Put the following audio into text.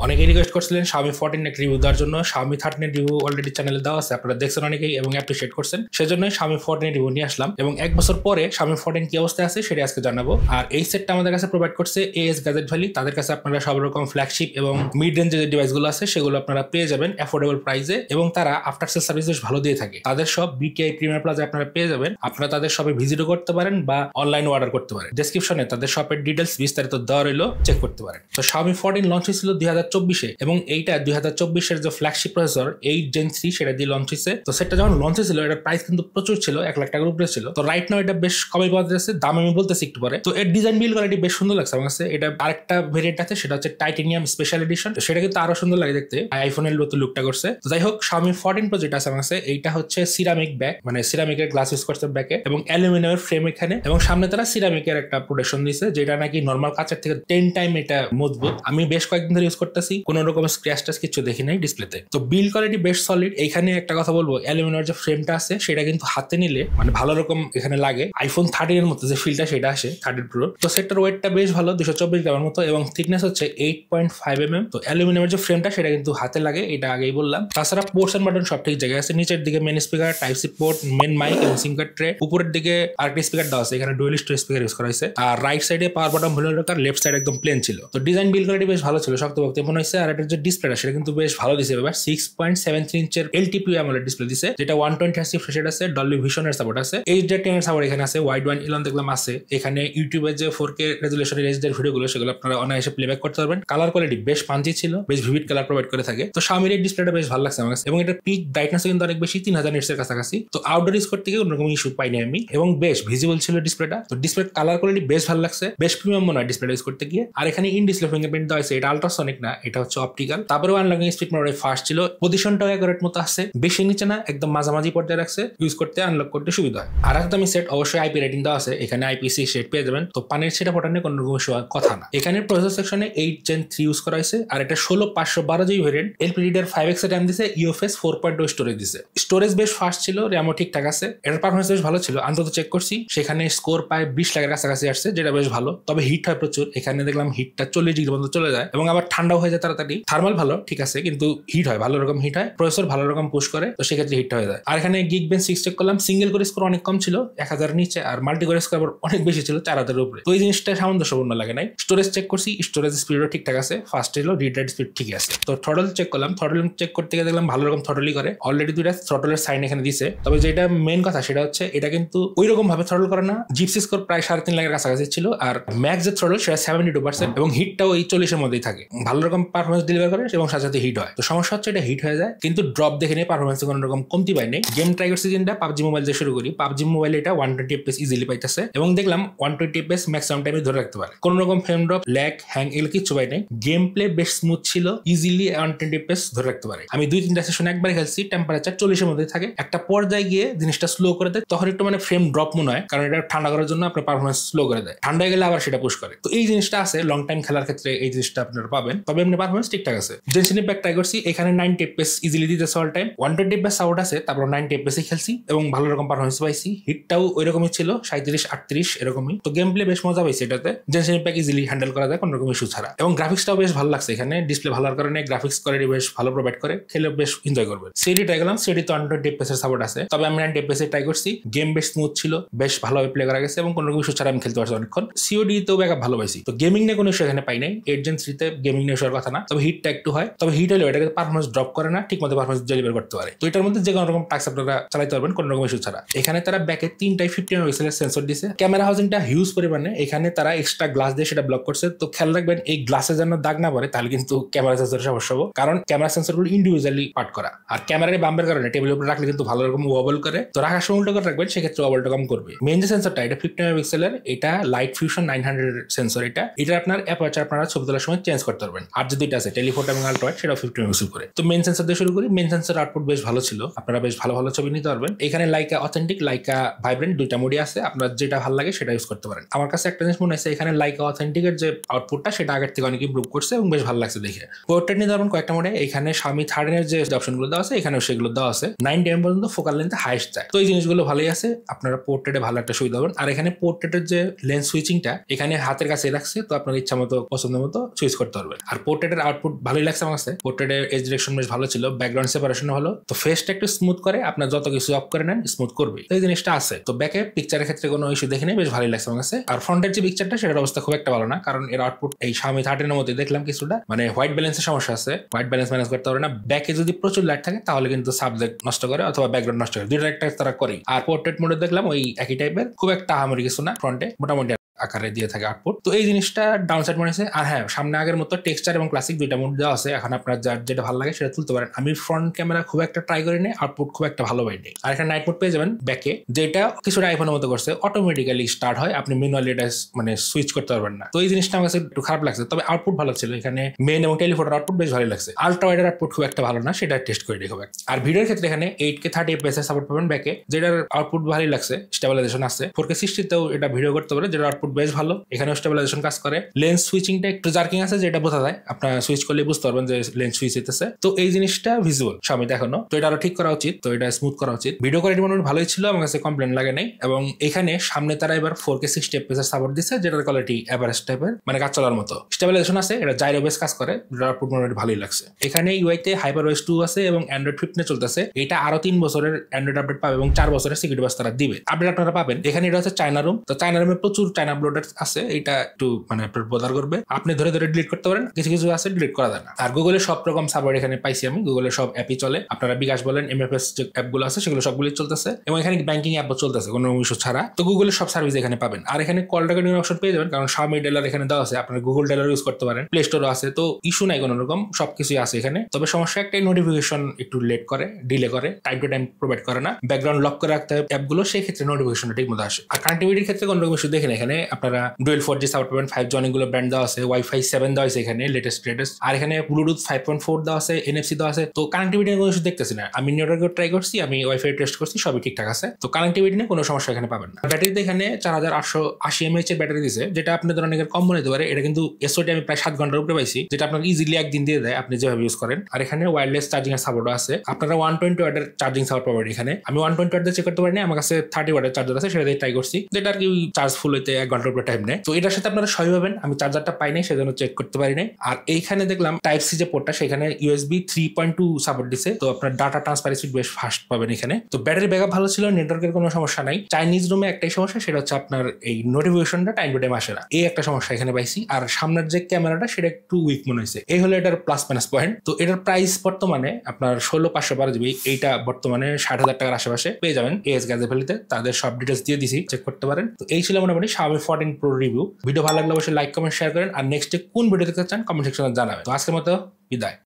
অনেকেই রিকোয়েস্ট করছিলেন Xiaomi 14 এর রিভিউ দেওয়ার জন্য। Xiaomi 13 এর রিভিউ অলরেডি চ্যানেলে দেওয়া আছে, আপনারা দেখছেন অনেকেই এবং অ্যাপ্রিশিয়েট করছেন, সেজন্যই Xiaomi 14 এর রিভিউ নিয়ে আসলাম এবং এক বছর পরে Xiaomi 14 কি অবস্থায় আছে সেটা আজকে জানাবো। আর এই সেটটা আমাদের কাছে প্রোভাইড করছে AS গ্যাজেট ভ্যালি। তাদের কাছে আপনারা সব রকম ফ্ল্যাগশিপ এবং মিড রেঞ্জের যে ডিভাইসগুলো আছে সেগুলো আপনারা পেয়ে যাবেন অ্যাফোর্ডেবল প্রাইসে এবং তারা আফটার সেল সার্ভিস বেশ ভালো দিয়ে থাকে। তাদের সব BTI প্রিমিয়ার প্লাজা আপনারা পেয়ে যাবেন। আপনারা তাদের শপে ভিজিটও করতে পারেন বা অনলাইন অর্ডার করতে পারেন। ডেসক্রিপশনে তাদের শপের ডিটেলস বিস্তারিত দেওয়া রইলো, চেক করতে পারেন। তো Xiaomi 14 লঞ্চ হয়েছিল 2024-এ এবং এইটা 2024-এর যে ফ্ল্যাগশিপ প্রসেসর 8 Gen 3 সেটা দিয়ে লঞ্চ হয়েছে। তো সেটটা যখন লঞ্চ হয়েছিল এটার প্রাইস কিন্তু প্রচুর ছিল, 1 লাখ টাকার উপরে ছিল। তো রাইট নাও এটা বেশ কমে পাওয়া যাচ্ছে, দাম আমি বলতেছি একটু পরে। তো এর ডিজাইন বিল্ড কোয়ালিটি বেশ সুন্দর লাগছে আমার কাছে। এটা আরেকটা ভেরিয়েন্ট আছে, সেটা হচ্ছে টাইটেনিয়াম স্পেশাল এডিশন। তো সেটা কিন্তু আরো সুন্দর লাগে দেখতে, আইফোনের মতো লুকটা করছে। তো যাই হোক, Xiaomi 14 Pro যেটা আছে আমার কাছে, এইটা হচ্ছে সিরামিক ব্যাক, মানে সিরামিকের গ্লাস ইউজ করছে ব্যাকে এবং অ্যালুমিনিয়ামের ফ্রেম এখানে, এবং সামনে তারা সিরামিকের একটা প্রোটেকশন দিয়েছে যেটা নাকি নরমাল কাচের থেকে 10 টাইম এটা মজবুত। আমি বেশ কয়েকদিন ধরে ইউজ করতেছি, কোনো রকম স্ক্র্যাচ টাচ কিছু দেখি নাই ডিসপ্লেতে। তো বিল্ড কোয়ালিটি বেশ সলিড। এইখানে একটা কথা বলবো, অ্যালুমিনিয়ামের যে ফ্রেমটা আছে সেটা কিন্তু হাতে নিলে মানে ভালো রকম এখানে লাগে আইফোন 13 এর মতো যে ফিলটা সেটা আসে 13 Pro। তো সেটার ওয়েটটা বেশ ভালো, 224 গ্রামের মতো এবং থিকনেস হচ্ছে 8.5 mm। তো অ্যালুমিনিয়ামের যে ফ্রেমটা সেটা কিন্তু হাতে লাগে, এটা আগেই বললাম। তাছাড়া পোর্টস এন্ড বাটন সব ঠিক জায়গায় আছে। নিচের দিকে main speaker, type C port, main mic এবং সিম কার্ড ট্রে। উপরের দিকে আরেকটা স্পিকার দেওয়া আছে, এখানে ডুয়াল স্টোরেজ স্পিকার ইউজ করা হয়েছে। আর রাইট সাইডে পাওয়ার বাটন ভুলে রাখার, লেফট সাইড একদম প্লেন ছিল। তো ডিজাইন বিল্ড কোয়ালিটি বেশ ভালো ছিল, শক্তপোক্ত মনে হয়েছে। আর এটার যে ডিসপ্লেটা সেটা কিন্তু বেশ ভালো দিছে, এবার 6.73 ইঞ্চের LTPO AMOLED ডিসপ্লে দিছে, যেটা 120 Hz রিফ্রেশ রেট আছে, ডলবি ভিশনের সাপোর্ট আছে, HDR10 এর সাপোর্ট এখানে আছে, ওয়াইড ওয়ান ইলন দেখলাম আছে। এখানে ইউটিউবে যে 4K রেজুলেশনের HDR ভিডিওগুলো সেগুলো আপনারা অনায়াসে প্লেব্যাক করতে পারবেন। কালার কোয়ালিটি বেশ পাঞ্চি ছিল, বেশ ভিভিড কালার প্রোভাইড করে থাকে। তো Xiaomi এর ডিসপ্লেটা বেশ ভালো লাগছে আমার কাছে এবং এটা পিক ব্রাইটনেস কিন্তু অনেক বেশি, 3000 নিটস এর কাছাকাছি। তো আউটডোর ইউজ করতে গিয়ে কোনোরকম ইস্যু পাইনি আমি এবং বেশ ভিজিবল ছিল ডিসপ্লেটা। তো ডিসপ্লে কালার কোয়ালিটি বেশ ভালো লাগছে, বেশ প্রিমিয়াম মনে হয় ডিসপ্লেটা ইউজ করতে গিয়ে। আর এখানে ইন ডিসপ্লে ফিঙ্গারপ্রিন্ট দেওয়া আছে, এটা আল্ট্রাসনিক না, এটা হচ্ছে অপটিক্যাল। তারপরে আনলকিং স্পিড মোটামুটি ফাস্ট ছিল, পজিশনটাও অ্যাকুরেট মতো আছে, বেশি নিচে না, একদম মাঝামাঝি পর্যায়ে রাখছে, ইউজ করতে আনলক করতে সুবিধা হয়। আর একদম সেট অবশ্যই IP রেটিং দেওয়া আছে, এখানে IPC সেট পেয়ে যাবেন। তো পানির সেটা ফোটানোর কোনো রকম কথা না। এখানে প্রসেসর সেকশনে 8 Gen 3 ইউজ করা হয়েছে আর এটা 16512 GB ভেরিয়েন্ট, LPDDR5X RAM দিছে, UFS 4.2 স্টোরেজ দিছে। স্টোরেজ বেশ ফাস্ট ছিল, র্যামও ঠিকঠাক আছে, এটার পারফরমেন্স বেশ ভালো ছিল। অন্তত চেক করছি সেখানে স্কোর প্রায় 20 লাখের কাছাকাছি আসছে, যেটা বেশ ভালো। তবে হিট হয় প্রচুর, এখানে দেখলাম হিটটা 40 ডিগ্রি পর্যন্ত চলে যায় এবং আবার ঠান্ডাও হয়ে যায় তাড়াতাড়ি। থার্মাল ভালো ঠিক আছে, কিন্তু হিট হয়, ভালো রকম হিট হয়, প্রসেসর ভালো রকম পুশ করে, তো সেক্ষেত্রে হিট হয়ে যায়। আর এখানে Geekbench 6 চেক করলাম, সিঙ্গেল করে স্কোর অনেক কম ছিল, 1000 নিচে, আর মাল্টি করে স্কোর অনেক বেশি ছিল, 4000 এর উপরে। তো এই জিনিসটা সামঞ্জস্যপূর্ণ লাগে নাই। স্টোরেজ চেক করছি, স্টোরেজ স্পিডও ঠিকঠাক আছে, ফাস্ট ছিল, রিড রাইট স্পিড ঠিকই আছে। তো থ্রটল চেক করলাম, থ্রটল চেক করতে গিয়ে দেখলাম ভালো রকম থ্রটলই করে, অলরেডি দুইটা থ্রটলের সাইন এখানে দিছে। তবে যেটা মেন কথা সেটা হচ্ছে এটা কিন্তু ওই রকম ভাবে থ্রটল করে না। জিপসি স্কোর প্রায় 3.5 লাখের কাছাকাছি ছিল আর ম্যাক্স যে থ্রটল সেটা 72% এবং হিটটাও এই 40 এর মধ্যেই থাকে, ভালো রকম পারফরমেন্স ডেলিভার করে এবং সাথে সাথে হিট হয়। তো সমস্যা হচ্ছে এটা হিট হয়ে যায়, কিন্তু ড্রপ দেখে নিয়ে পারফরমেন্সে কোনো রকম কমতি পাই নাই। গেম ট্রাই করছি যেটা PUBG মোবাইল দিয়ে শুরু করি, PUBG মোবাইলে এটা 120 FPS ইজিলি পাইতেছে এবং দেখলাম 120 FPS ম্যাক্সিমাম টাইমে ধরে রাখতে পারে, কোনো রকম ফ্রেম ড্রপ, ল্যাগ, হ্যাং এগুলো কিছু পাই নাই। গেম প্লে বেশ স্মুথ ছিল, ইজিলি 120 FPS ধরে রাখতে পারে। আমি 2-3টা সেশন একবার খেলছি, টেম্পারেচার 40 এর মধ্যে থাকে, একটা পর্যায়ে গিয়ে জিনিসটা স্লো করে দেয়, তখন একটু মানে ফ্রেম ড্রপ মনে হয়, কারণ এটা ঠান্ডা করার জন্য আপনার পারফরমেন্স স্লো করে দেয়, ঠান্ডা গেলে আবার সেটা পুশ করে। তো এই জিনিসটা আছে, লং টাইম খেলার ক্ষেত্রে এই জিনিসটা আপনারা পাবেন, তবে এমনি পারফরমেন্স ঠিকঠাক আছে। জেনসিন ইম্প্যাক্ট ট্রাই করছি, এখানে 90 FPS ইজিলি দিতেছে অল টাইম, 120 FPS সাউন্ড আছে, তারপর 90 FPS খেলছি এবং ভালো রকম পারফরমেন্স পাইছি। হিটটাও ওই রকমই ছিল, 37-38 এরকমই। তো গেম প্লে বেশ মজা পাইছি এটাতে, জেনসিন ইম্প্যাক্ট ইজিলি হ্যান্ডেল করা যায় কোনো রকম ইস্যু ছাড়া এবং গ্রাফিক্সটাও বেশ ভালো লাগছে। এখানে ডিসপ্লে ভালোর কারণে গ্রাফিক্স কোয়ালিটি বেশ ভালো প্রোভাইড করে, খেলে বেশ এনজয় করবে। সিডি ট্রাই করলাম, সিডি তো 120 FPS এর সাপোর্ট আছে, তবে আমি 90 FPS ট্রাই করছি। গেম বেশ স্মুথ ছিল, বেশ ভালোভাবে প্লে করা গেছে এবং কোনো রকম ইস্যু ছাড়া আমি খেলতে পারছি অনেকক্ষণ। COD তেও ব্যাকআপ ভালো পাইছি। তো গেমিং নিয়ে কোনো ইস্যু এখানে পাই নাই, 8 Gen 3 তে গেমিং নিয়ে ইস্যুর কথা না, তবে হিটটা একটু হয়, তবে হিট হলেও এটাকে পারফরমেন্স ড্রপ করে না, ঠিক মতো পারফরমেন্স ডেলিভার করতে পারে। তো এটার মধ্যে যে কোনো রকম টাস্ক আপনারা চালাতে পারবেন কোনো রকম ইস্যু ছাড়া। এখানে তারা ব্যাকে 3টাই 50 মেগাপিক্সেলের সেন্সর দিছে, ক্যামেরা হাউজিংটা হিউজ পরিমাণে, এখানে তারা এক্সট্রা গ্লাস দিয়ে সেটা ব্লক করছে। তো খেয়াল রাখবেন এই গ্লাসে যেন দাগ না পড়ে, তাহলে কিন্তু ক্যামেরা সেন্সরের সমস্যা হবে, কারণ ক্যামেরা সেন্সরগুলো ইন্ডিভিজুয়ালি পার্ট করা, আর ক্যামেরার বাম্পের কারণে টেবিলের উপরে রাখলে কিন্তু ভালো রকম ওয়াবল করে, তো রাখার সময় উল্টো করে রাখবেন, সেক্ষেত্রে ওয়াবলটা কম করবে। মেইন যে সেন্সরটা এটা 50 মেগাপিক্সেলের, এটা লাইট ফিউশন 900 সেন্সর, এটা আপনার অ্যাপারচার আপনারা ছবি তোলার সময় চেঞ্জ করতে পারবেন। আর যে দুইটা আছে টেলিফোটো এবং আল্ট্রা ওয়াইড, সেটাও 50 মেগাপিক্সেল করে। তো মেইন সেন্সর দিয়ে শুরু করি, মেইন সেন্সর আউটপুট বেশ ভালো ছিল, আপনারা বেশ ভালো ভালো ছবি নিতে পারবেন। এখানে লাইকা অথেন্টিক, লাইকা ভাইব্রেন্ট দুইটা মোডই আছে, আপনার যেটা ভালো লাগে সেটা ইউজ করতে পারেন। আমার কাছে একটা জিনিস মনে হয়েছে, এখানে লাইকা অথেন্টিকের যে আউটপুটটা সেটা আগের থেকে অনেক ইমপ্রুভ করছে এবং বেশ ভালো লাগছে দেখে। পোর্ট্রেট নিতে পারবেন কয়েকটা মোডে, এখানে Xiaomi 13 এর যে অপশনগুলো দেওয়া আছে এখানেও সেগুলো দেওয়া আছে, 9 mm পর্যন্ত ফোকাল লেন্থ হাইস্ট যায়। তো এই জিনিসগুলো ভালোই আছে, আপনারা পোর্ট্রেটে ভালো একটা সুবিধা পাবেন। আর এখানে পোর্ট্রেটের যে লেন্স সুইচিংটা এখানে হাতের কাছে রাখছে, তো আপনার ইচ্ছা মতো পছন্দ মতো সুইচ করতে পারবেন। আর পোর্ট্রেটের আউটপুট ভালোই লাগছে আমার কাছে। পোর্ট্রেটের এজ ডিরেকশন বেশ ভালো ছিল, ব্যাকগ্রাউন্ড সেপারেশন ভালো, তো ফেসটা একটু স্মুথ করে, আপনার যত কিছু অফ করে নেন স্মুথ করবে, এই জিনিসটা আছে। তো ব্যাকে পিকচারের ক্ষেত্রে কোনো ইস্যু দেখিনি, বেশ ভালোই লাগছে আমার কাছে। আর ফ্রন্টের যে পিকচারটা সেটার অবস্থা খুব একটা ভালো না, কারণ এর আউটপুট এই Xiaomi 13 এর মধ্যে দেখলাম কিছুটা মানে হোয়াইট ব্যালেন্সের সমস্যা আছে, হোয়াইট ব্যালেন্স ম্যানেজ করতে পারে না। ব্যাকে যদি প্রচুর লাইট থাকে তাহলে কিন্তু সাবজেক্ট নষ্ট করে অথবা ব্যাকগ্রাউন্ড নষ্ট করে, দুইটা একটা তারা করে। আর পোর্ট্রেট মোডে দেখলাম ওই একই টাইপের, খুব একটা আহামরি কিছু না, ফ্রন্টে মোটামুটি আকারে দিয়ে থাকে আউটপুট। তো এই জিনিসটা ডাউনসাইড মনে হয়েছে। আর হ্যাঁ, সামনে আগের মতো টেক্সচার এবং ক্লাসিক দুইটা মোড দেওয়া আছে, এখন আপনার যার যেটা ভালো লাগে সেটা তুলতে পারেন। আমি ফ্রন্ট ক্যামেরা খুব একটা ট্রাই করিনি, আউটপুট খুব একটা ভালো পাইনি। আর এখানে নাইট মোড পেয়ে যাবেন ব্যাকে, যেটা কিছুটা আইফোনের মতো করছে, অটোমেটিক্যালি স্টার্ট হয়, আপনি ম্যানুয়ালি এটা মানে সুইচ করতে পারবেন না। তো এই জিনিসটা আমার কাছে একটু খারাপ লাগছে, তবে আউটপুট ভালো ছিল। এখানে মেইন এবং টেলিফোটোর আউটপুট বেশ ভালো লাগছে। আলট্রা ওয়াইডের আউটপুট খুব একটা ভালো না, সেটা টেস্ট করে দেখো। আর ভিডিওর ক্ষেত্রে এখানে 8K 30 FPS সাপোর্ট পাবেন ব্যাকে, যেটার আউটপুট ভালোই লাগছে, স্টেবিলাইজেশন আছে। 4K 60 তেও এটা ভিডিও করতে পারে, যেটার আউটপুট বেশ ভালো, এখানে স্টেবিলাইজেশন কাজ করে। লেন্স সুইচিংটা একটু জার্কিং আছে, যেটা বোঝা যায়, আপনার সুইচ করলে বুঝতে পারবেন যে লেন্স সুইচ হইতেছে। তো এই জিনিসটা ভিজুয়াল Xiaomi এখনো, তো এটা আরো ঠিক করা উচিত, তো এটা স্মুথ করা উচিত। ভিডিও কোয়ালিটি মোটামুটি ভালোই ছিল, আমার কাছে কমপ্লেন লাগে নাই। এবং এখানে সামনে তারা এবার 4K 60 FPS সাপোর্ট দিচ্ছে, যেটার কোয়ালিটি এভারেজ টাইপের, মানে কাজ চলার মতো। স্টেবিলাইজেশন আছে, এটা জাইরো বেস কাজ করে, আউটপুট মোটামুটি ভালোই লাগছে। এখানে ইউআইতে HyperOS 2 আছে এবং Android 15 চলতেছে। এটা আরো 3 বছরের অ্যান্ড্রয়েড আপডেট পাবে এবং 4 বছরের সিকিউরিটি বাস তারা দিবে, আপডেট আপনারা পাবেন। এখানে এটা হচ্ছে চায়না রুম, তো চায়না রুমে প্রচুর চায়না আপলোডার আছে, এটা একটু মানে আপনার বোধার করবে, আপনি ধরে ধরে ডিলিট করতে পারেন, কিছু কিছু আছে ডিলিট করা যায় না। আর গুগলের সব রকম সার্ভার এখানে পাইছি আমি, গুগলের সব অ্যাপই চলে, আপনারা বিকাশ বলেন MFS যে অ্যাপগুলো আছে সেগুলো সবগুলোই চলতেছে, এবং এখানে ব্যাংকিং অ্যাপও চলতেছে কোনো ইস্যু ছাড়া। তো গুগলের সব সার্ভিস এখানে পাবেন। আর এখানে কল রেকর্ডিং অপশন পেয়ে যাবেন, কারণ Xiaomi ডেলার এখানে দেওয়া আছে, আপনারা গুগল ডেলার ইউজ করতে পারেন, প্লে স্টোরও আছে, তো ইস্যু নাই কোনো রকম, সবকিছুই আছে এখানে। তবে সমস্যা একটাই, নোটিফিকেশন একটু লেট করে, ডিলে করে, টাইম টু টাইম প্রোভাইড করে না, ব্যাকগ্রাউন্ড লক করে রাখতে হয় অ্যাপগুলো, সেই ক্ষেত্রে নোটিফিকেশনটা ঠিক মতো আসে। আর কানেক্টিভিটির ক্ষেত্রে কোনো রকম ইস্যু দেখেন, এখানে আপনারা ডুয়েল 4G সাপোর্ট পাবেন, 5G অনেকগুলো ব্র্যান্ড দেওয়া আছে, Wi-Fi 7 দেওয়া আছে এখানে লেটেস্ট। আর এখানে ব্লুটুথ 5.4 দেওয়া আছে, NFC দেওয়া আছে। তো কানেক্টিভিটি কোনো ইস্যু দেখতেছি না, আমি নেটওয়ার্কে ট্রাই করছি, আমি ওয়াইফাই টেস্ট করছি, সবই ঠিকঠাক আছে। তো কানেক্টিভিটি নিয়ে কোনো সমস্যা এখানে পাবেন না। ব্যাটারিতে এখানে 4880 mAh এর ব্যাটারি দিয়েছে, যেটা আপনাদের অনেকের কম মনে হতে পারে। এটা কিন্তু এসওটি আমি প্রায় 7 ঘন্টার উপরে পাইছি, যেটা আপনার ইজিলি একদিন দিয়ে দেয়, আপনি যেভাবে ইউজ করেন। আর এখানে ওয়্যারলেস চার্জিং এর সাপোর্টও আছে, আপনারা 120 ওয়াটের চার্জিং সাপোর্ট পাবেন এখানে। আমি 120 ওয়াট দিয়ে চেক করতে পারিনি, আমার কাছে 30 ওয়াটের চার্জার আছে, সেটা দিয়ে ট্রাই করছি, যেটা আর কি চার্জ ফুল হইতে 1 ঘন্টার উপরে টাইম নেয়। তো এটার সাথে আপনারা সই পাবেন, আমি চার্জারটা পাই নাই সেজন্য চেক করতে পারি নাই। আর এইখানে দেখলাম টাইপ সি যে পোর্টটা, সেখানে USB 3.2 সাপোর্ট দিছে, তো আপনার ডাটা ট্রান্সফার স্পিড বেশ ফাস্ট পাবেন এখানে। তো ব্যাটারি ব্যাকআপ ভালো ছিল, নেটওয়ার্কের কোনো সমস্যা নাই। চাইনিজ রুমে একটাই সমস্যা, সেটা হচ্ছে আপনার এই নোটিফিকেশনটা টাইম টু টাইম আসে না, এই একটা সমস্যা এখানে পাইছি। আর সামনের যে ক্যামেরাটা সেটা একটু উইক মনে হয়েছে, এই হলো এটার প্লাস মাইনাস পয়েন্ট। তো এটার প্রাইস বর্তমানে আপনার 16512 GB, এইটা বর্তমানে 60,000 টাকার আশেপাশে পেয়ে যাবেন AS গ্যাজেভ্যালিতে, তাদের সব ডিটেলস দিয়ে দিছি, চেক করতে পারেন। তো এই ছিল মোটামুটি Xiaomi 14 Pro রিভিউ। ভিডিও ভালো লাগলে অবশ্যই লাইক কমেন্ট শেয়ার করেন, আর নেক্সটে কোন ভিডিও দেখতে চান কমেন্ট সেকশনে জানাবেন। তো আজকের মতো বিদায়।